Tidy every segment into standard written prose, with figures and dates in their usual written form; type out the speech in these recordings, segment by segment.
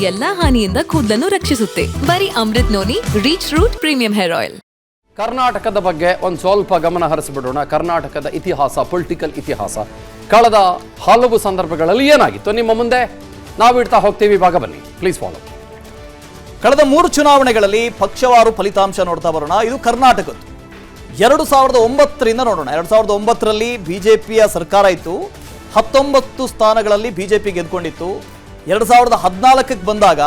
ಎಲ್ಲಾ ಹಾನಿಯಿಂದ ಕೂದಲನ್ನು ರಕ್ಷಿಸುತ್ತೆ. ಬರೀ Amrut noni reach root premium hair oil. ಕರ್ನಾಟಕದ ಬಗ್ಗೆ ಒಂದು ಸ್ವಲ್ಪ ಗಮನ ಹರಿಸಿಬಿಡೋಣ. ಕರ್ನಾಟಕದ ಇತಿಹಾಸ, ಪೊಲಿಟಿಕಲ್ ಇತಿಹಾಸ ಕಳೆದ ಹಲವು ಸಂದರ್ಭಗಳಲ್ಲಿ ಏನಾಗಿತ್ತು ನಿಮ್ಮ ಮುಂದೆ ನಾವು ಇಡ್ತಾ ಹೋಗ್ತೀವಿ. ಭಾಗ ಬನ್ನಿ, ಪ್ಲೀಸ್ ಫಾಲೋ. ಕಳೆದ 3 ಚುನಾವಣೆಗಳಲ್ಲಿ ಪಕ್ಷವಾರು ಫಲಿತಾಂಶ ನೋಡ್ತಾ ಬರೋಣ. ಇದು ಕರ್ನಾಟಕದ್ದು 2009ರಿಂದ ನೋಡೋಣ. 2009ರಲ್ಲಿ ಬಿಜೆಪಿಯ ಸರ್ಕಾರ ಇತ್ತು, 19 ಸ್ಥಾನಗಳಲ್ಲಿ ಬಿಜೆಪಿ ಗೆದ್ಕೊಂಡಿತ್ತು. 2014ಕ್ಕೆ ಬಂದಾಗ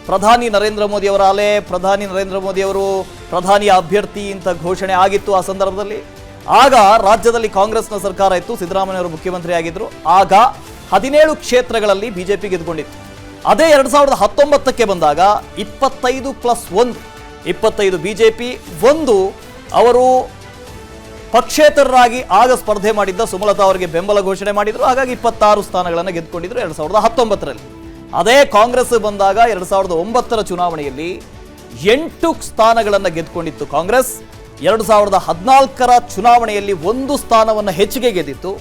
ಪ್ರಧಾನಿ ನರೇಂದ್ರ ಮೋದಿ ಅವರ ಅಲೆ, ಪ್ರಧಾನಿ ನರೇಂದ್ರ ಮೋದಿ ಅವರು ಪ್ರಧಾನಿ ಅಭ್ಯರ್ಥಿ ಅಂತ ಘೋಷಣೆ ಆಗಿತ್ತು. ಆ ಸಂದರ್ಭದಲ್ಲಿ ಆಗ ರಾಜ್ಯದಲ್ಲಿ ಕಾಂಗ್ರೆಸ್ನ ಸರ್ಕಾರ ಇತ್ತು, ಸಿದ್ದರಾಮಯ್ಯ ಅವರು ಮುಖ್ಯಮಂತ್ರಿ ಆಗಿದ್ರು. ಆಗ 17 ಕ್ಷೇತ್ರಗಳಲ್ಲಿ ಬಿಜೆಪಿ ಗೆದ್ಕೊಂಡಿತ್ತು. ಅದೇ 2019ಕ್ಕೆ ಬಂದಾಗ 25+1, 25 ಬಿಜೆಪಿ, 1 ಅವರು ಪಕ್ಷೇತರರಾಗಿ ಆಗ ಸ್ಪರ್ಧೆ ಮಾಡಿದ್ದ ಸುಮಲತಾ ಅವರಿಗೆ ಬೆಂಬಲ ಘೋಷಣೆ ಮಾಡಿದ್ರು. ಹಾಗಾಗಿ 26 ಸ್ಥಾನಗಳನ್ನು ಗೆದ್ದುಕೊಂಡಿದ್ರು 2019ರಲ್ಲಿ. ಅದೇ ಕಾಂಗ್ರೆಸ್ ಬಂದಾಗ 2009ರ ಚುನಾವಣೆಯಲ್ಲಿ 8 ಸ್ಥಾನಗಳನ್ನು ಗೆದ್ದುಕೊಂಡಿತ್ತು ಕಾಂಗ್ರೆಸ್. 2014ರ ಚುನಾವಣೆಯಲ್ಲಿ 1 ಸ್ಥಾನವನ್ನು ಹೆಚ್ಚಿಗೆ ಗೆದ್ದಿತ್ತು.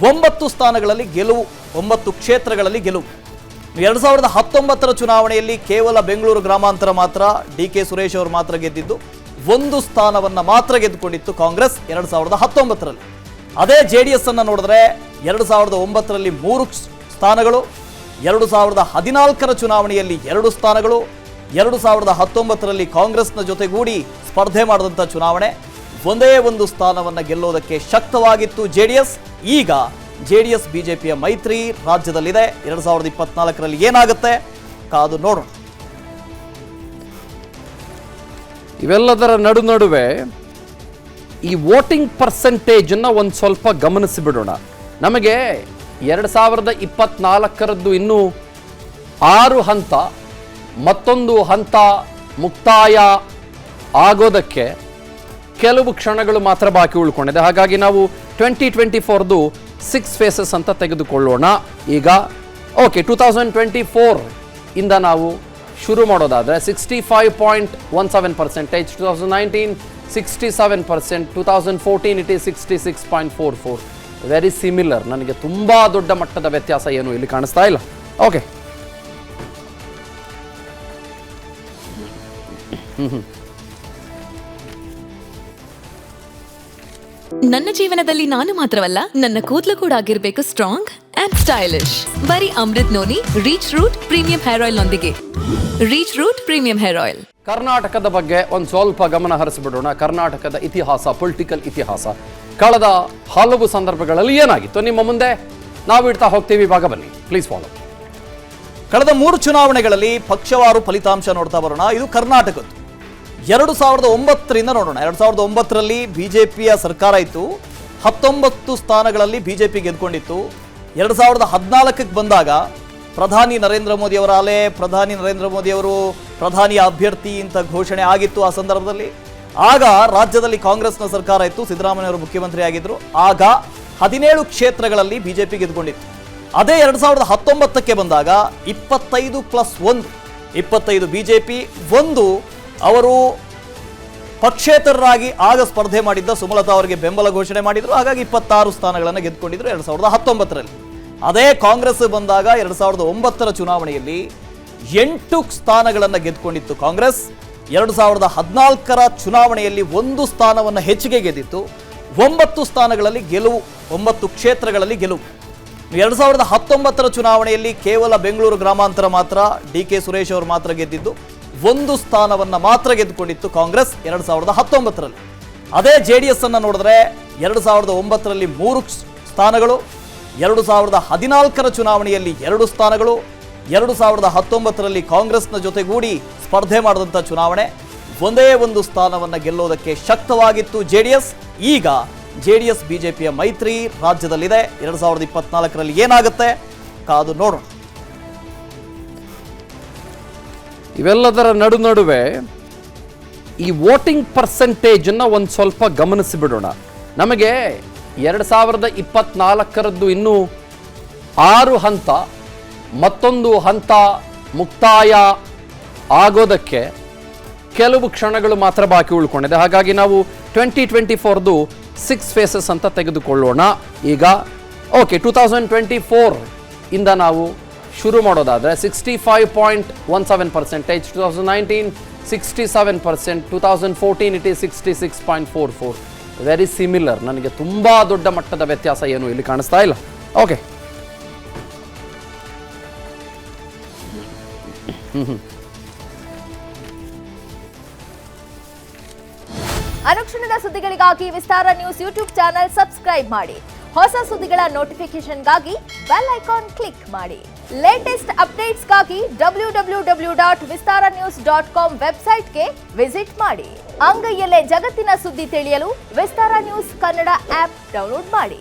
9 ಸ್ಥಾನಗಳಲ್ಲಿ ಗೆಲುವು, 9 ಕ್ಷೇತ್ರಗಳಲ್ಲಿ ಗೆಲುವು. 2019ರ ಚುನಾವಣೆಯಲ್ಲಿ ಕೇವಲ ಬೆಂಗಳೂರು ಗ್ರಾಮಾಂತರ ಮಾತ್ರ ಡಿ.ಕೆ. ಸುರೇಶ್ ಅವರು ಮಾತ್ರ ಗೆದ್ದಿದ್ದು. 1 ಸ್ಥಾನವನ್ನು ಮಾತ್ರ ಗೆದ್ದುಕೊಂಡಿತ್ತು ಕಾಂಗ್ರೆಸ್ 2019ರಲ್ಲಿ. ಅದೇ JDS ಅನ್ನು ನೋಡಿದ್ರೆ 2009ರಲ್ಲಿ 3 ಸ್ಥಾನಗಳು, 2014ರ ಚುನಾವಣೆಯಲ್ಲಿ 2 ಸ್ಥಾನಗಳು, 2019ರಲ್ಲಿ ಕಾಂಗ್ರೆಸ್ನ ಜೊತೆಗೂಡಿ ಸ್ಪರ್ಧೆ ಮಾಡಿದಂಥ ಚುನಾವಣೆ, ಒಂದೇ ಒಂದು ಸ್ಥಾನವನ್ನು ಗೆಲ್ಲೋದಕ್ಕೆ ಶಕ್ತವಾಗಿತ್ತು JDS. ಈಗ JDS ಬಿಜೆಪಿಯ ಮೈತ್ರಿ ರಾಜ್ಯದಲ್ಲಿದೆ. 2024ರಲ್ಲಿ ಏನಾಗುತ್ತೆ ಕಾದು ನೋಡೋಣ. ಇವೆಲ್ಲದರ ನಡುವೆ ಈ ವೋಟಿಂಗ್ ಪರ್ಸೆಂಟೇಜ್ ಅನ್ನ ಒಂದು ಸ್ವಲ್ಪ ಗಮನಿಸಿ ಬಿಡೋಣ. ನಮಗೆ 2024ರದ್ದು ಇನ್ನೂ 6 ಹಂತ, ಮತ್ತೊಂದು ಹಂತ ಮುಕ್ತಾಯ ಆಗೋದಕ್ಕೆ ಕೆಲವು ಕ್ಷಣಗಳು ಮಾತ್ರ ಬಾಕಿ ಉಳ್ಕೊಂಡಿದೆ. ಹಾಗಾಗಿ ನಾವು 2024ದು 6 ಫೇಸಸ್ ಅಂತ ತೆಗೆದುಕೊಳ್ಳೋಣ. ಈಗ ಓಕೆ, 2024 ಇಂದ ನಾವು ಶುರು ಮಾಡೋದಾದರೆ 65.17%, 2019 67%, 2014 ಇಟ್ ಈಸ್ 66.44. Very similar. ನನಗೆ ತುಂಬ ದೊಡ್ಡ ಮಟ್ಟದ ವ್ಯತ್ಯಾಸ ಏನು ಇಲ್ಲಿ ಕಾಣಿಸ್ತಾ ಇಲ್ಲ. ಓಕೆ, ನನ್ನ ಜೀವನದಲ್ಲಿ ನಾನು ಮಾತ್ರವಲ್ಲ, ನನ್ನ ಕೂದಲು ಕೂಡ ಆಗಿರ್ಬೇಕು ಸ್ಟ್ರಾಂಗ್ ಅಂಡ್ ಸ್ಟೈಲಿಶ್. ಬರೀ Amrut noni reach root premium hair oil ನೊಂದಿಗೆ. Reach root premium hair oil. ಕರ್ನಾಟಕದ ಬಗ್ಗೆ ಒಂದು ಸ್ವಲ್ಪ ಗಮನ ಹರಿಸಿಬಿಡೋಣ. ಕರ್ನಾಟಕದ ಇತಿಹಾಸ, ಪೊಲಿಟಿಕಲ್ ಇತಿಹಾಸ ಕಳೆದ ಹಲವು ಸಂದರ್ಭಗಳಲ್ಲಿ ಏನಾಗಿತ್ತು ನಿಮ್ಮ ಮುಂದೆ ನಾವು ಇಡ್ತಾ ಹೋಗ್ತೀವಿ. ಭಾಗ ಬನ್ನಿ, ಪ್ಲೀಸ್ ಫಾಲೋ. ಕಳೆದ 3 ಚುನಾವಣೆಗಳಲ್ಲಿ ಪಕ್ಷವಾರು ಫಲಿತಾಂಶ ನೋಡ್ತಾ ಬರೋಣ. ಇದು ಕರ್ನಾಟಕದ್ದು 2009ರಿಂದ ನೋಡೋಣ. 2009ರಲ್ಲಿ ಬಿಜೆಪಿಯ ಸರ್ಕಾರ ಇತ್ತು, 19 ಸ್ಥಾನಗಳಲ್ಲಿ ಬಿಜೆಪಿ ಗೆದ್ಕೊಂಡಿತ್ತು. 2014ಕ್ಕೆ ಬಂದಾಗ ಪ್ರಧಾನಿ ನರೇಂದ್ರ ಮೋದಿ ಅವರ ಅಲೆ, ಪ್ರಧಾನಿ ನರೇಂದ್ರ ಮೋದಿ ಅವರು ಪ್ರಧಾನಿ ಅಭ್ಯರ್ಥಿ ಅಂತ ಘೋಷಣೆ ಆಗಿತ್ತು. ಆ ಸಂದರ್ಭದಲ್ಲಿ ಆಗ ರಾಜ್ಯದಲ್ಲಿ ಕಾಂಗ್ರೆಸ್ನ ಸರ್ಕಾರ ಇತ್ತು, ಸಿದ್ದರಾಮಯ್ಯ ಅವರು ಮುಖ್ಯಮಂತ್ರಿ ಆಗಿದ್ರು. ಆಗ 17 ಕ್ಷೇತ್ರಗಳಲ್ಲಿ ಬಿಜೆಪಿ ಗೆದ್ಕೊಂಡಿತ್ತು. ಅದೇ 2019ಕ್ಕೆ ಬಂದಾಗ 25+1, 25 ಬಿಜೆಪಿ, 1 ಅವರು ಪಕ್ಷೇತರರಾಗಿ ಆಗ ಸ್ಪರ್ಧೆ ಮಾಡಿದ್ದ ಸುಮಲತಾ ಅವರಿಗೆ ಬೆಂಬಲ ಘೋಷಣೆ ಮಾಡಿದ್ರು. ಹಾಗಾಗಿ 26 ಸ್ಥಾನಗಳನ್ನು ಗೆದ್ದುಕೊಂಡಿದ್ರು 2019ರಲ್ಲಿ. ಅದೇ ಕಾಂಗ್ರೆಸ್ ಬಂದಾಗ 2009ರ ಚುನಾವಣೆಯಲ್ಲಿ 8 ಸ್ಥಾನಗಳನ್ನು ಗೆದ್ದುಕೊಂಡಿತ್ತು ಕಾಂಗ್ರೆಸ್. 2014ರ ಚುನಾವಣೆಯಲ್ಲಿ 1 ಸ್ಥಾನವನ್ನು ಹೆಚ್ಚಿಗೆ ಗೆದ್ದಿತ್ತು. 9 ಸ್ಥಾನಗಳಲ್ಲಿ ಗೆಲುವು, 9 ಕ್ಷೇತ್ರಗಳಲ್ಲಿ ಗೆಲುವು. 2019ರ ಚುನಾವಣೆಯಲ್ಲಿ ಕೇವಲ ಬೆಂಗಳೂರು ಗ್ರಾಮಾಂತರ ಮಾತ್ರ ಡಿ.ಕೆ. ಸುರೇಶ್ ಅವರು ಮಾತ್ರ ಗೆದ್ದಿದ್ದು. 1 ಸ್ಥಾನವನ್ನು ಮಾತ್ರ ಗೆದ್ದುಕೊಂಡಿತ್ತು ಕಾಂಗ್ರೆಸ್ 2019ರಲ್ಲಿ. ಅದೇ JDS ಅನ್ನು ನೋಡಿದ್ರೆ 2009ರಲ್ಲಿ 3 ಸ್ಥಾನಗಳು, 2014ರ ಚುನಾವಣೆಯಲ್ಲಿ 2 ಸ್ಥಾನಗಳು, 2019ರಲ್ಲಿ ಕಾಂಗ್ರೆಸ್ನ ಜೊತೆಗೂಡಿ ಸ್ಪರ್ಧೆ ಮಾಡಿದಂಥ ಚುನಾವಣೆ, ಒಂದೇ ಒಂದು ಸ್ಥಾನವನ್ನು ಗೆಲ್ಲೋದಕ್ಕೆ ಶಕ್ತವಾಗಿತ್ತು JDS. ಈಗ JDS ಬಿಜೆಪಿಯ ಮೈತ್ರಿ ರಾಜ್ಯದಲ್ಲಿದೆ. 2024ರಲ್ಲಿ ಏನಾಗುತ್ತೆ ಕಾದು ನೋಡೋಣ. ಇವೆಲ್ಲದರ ನಡುವೆ ಈ ವೋಟಿಂಗ್ ಪರ್ಸೆಂಟೇಜ್ ಅನ್ನ ಒಂದು ಸ್ವಲ್ಪ ಗಮನಿಸಿ ಬಿಡೋಣ. ನಮಗೆ 2024ರದ್ದು ಇನ್ನೂ 6 ಹಂತ, ಮತ್ತೊಂದು ಹಂತ ಮುಕ್ತಾಯ ಆಗೋದಕ್ಕೆ ಕೆಲವು ಕ್ಷಣಗಳು ಮಾತ್ರ ಬಾಕಿ ಉಳ್ಕೊಂಡಿದೆ. ಹಾಗಾಗಿ ನಾವು 2024ದು 6 ಫೇಸಸ್ ಅಂತ ತೆಗೆದುಕೊಳ್ಳೋಣ. ಈಗ ಓಕೆ, 2024 ಇಂದ ನಾವು ಶುರು ಮಾಡೋದಾದರೆ 65.17%, 2019 67%, 2014 ಇಟ್ ಈಸ್ 66.44. Very similar. ನನಗೆ ತುಂಬ ದೊಡ್ಡ ಮಟ್ಟದ ವ್ಯತ್ಯಾಸ ಏನು ಇಲ್ಲಿ ಕಾಣಿಸ್ತಾ ಇಲ್ಲ. ಓಕೆ, ಅನುಕ್ಷಣದ ಸುದ್ದಿಗಳಿಗಾಗಿ ವಿಸ್ತಾರ ನ್ಯೂಸ್ ಯೂಟ್ಯೂಬ್ ಚಾನೆಲ್ ಸಬ್ಸ್ಕ್ರೈಬ್ ಮಾಡಿ. ಹೊಸ ಸುದ್ದಿಗಳ ನೋಟಿಫಿಕೇಶನ್ಗಾಗಿ ಬೆಲ್ ಐಕಾನ್ ಕ್ಲಿಕ್ ಮಾಡಿ. ಲೇಟೆಸ್ಟ್ ಅಪ್ಡೇಟ್ಸ್ಗಾಗಿ www.vistaranews.com ವೆಬ್ಸೈಟ್ಗೆ ವಿಸಿಟ್ ಮಾಡಿ. ಅಂಗೈಯಲ್ಲೇ ಜಗತ್ತಿನ ಸುದ್ದಿ ತಿಳಿಯಲು ವಿಸ್ತಾರ ನ್ಯೂಸ್ ಕನ್ನಡ ಆಪ್ ಡೌನ್ಲೋಡ್ ಮಾಡಿ.